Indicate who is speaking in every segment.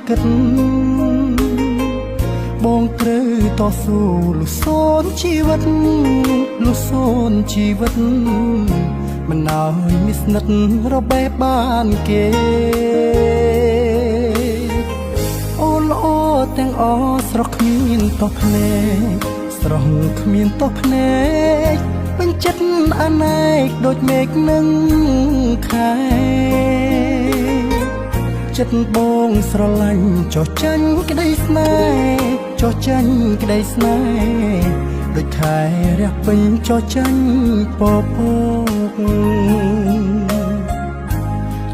Speaker 1: គិតបងត្រូវតស៊ូលុះសូនជីវិតលុះសូនជីវិតមិនឲ្យមានស្និទ្ធរបេះបានគេអូនល្អទាំងអស្រស់គ្មានតោះភ្នែកស្រស់គ្មានតោះភ្នែកពេញចិត្តអនេកដូចមេឃនឹងខែចិត្តបងស្រឡាញ់ចោះចាញ់ក្តីស្នេហ៍ចោះចាញ់ក្តីស្នេហ៍ដូចខែរះពេញចោះចាញ់ពពក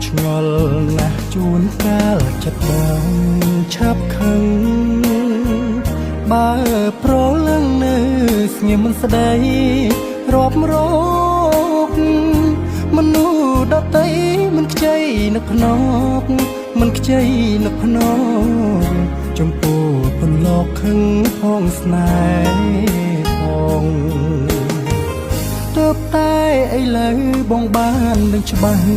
Speaker 1: ឆ្ងល់ណាស់ជួនកាលចិត្តបងឆាប់ខឹងបើប្រលឹងនៅស្ងៀមមិនស្ដីរាប់រកមនុស្សដតីមិនខ្ចីនឹកភ្នកមិនខ្ចីនឹកភ្នកចំពោះពន្លកខឹងផងស្នេហ៍ផងទើបតែឥឡូវបងបានដឹងច្បាស់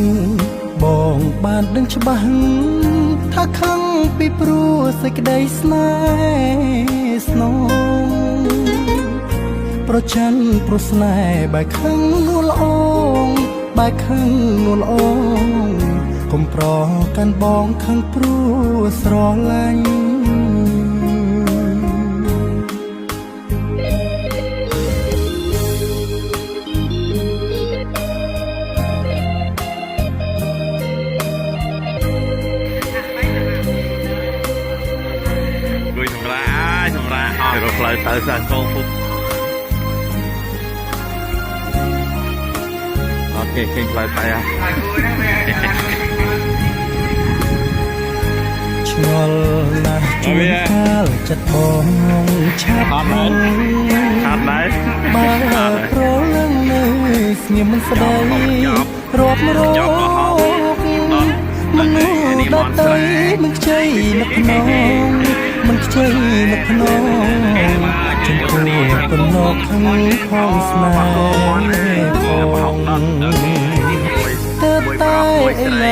Speaker 1: បងបានដឹងច្បាស់ថាខឹងពីព្រោះសេចក្តីស្នេហ៍ស្នងប្រច័ណ្ឌព្រោះស្នេហ៍បែកខឹងនួលអងបែកខឹងនួលអងកុំប្រកាន់បងខឹងព្រោះស្រឡាញ់
Speaker 2: សម្រាប់អស់រកផ្លូវទៅសាកងពុកអត់គេឃើញផ្លូវទៅហ่ะ
Speaker 1: ឆ្ងល់ណាស់ជួនកាលចិត្តបងឆាប់ខឹង
Speaker 2: អត់ដែរ
Speaker 1: បើប្រលឹងនៅស្ងៀមមិនស្ដីរាប់រកមនុស្សដតីមិនខ្ចីនឹកភ្នងមិនខ្ចីនឹកភ្នងចំពោះពន្លកខឹងផងស្នេហ៍ផងទើបតែឥឡូវ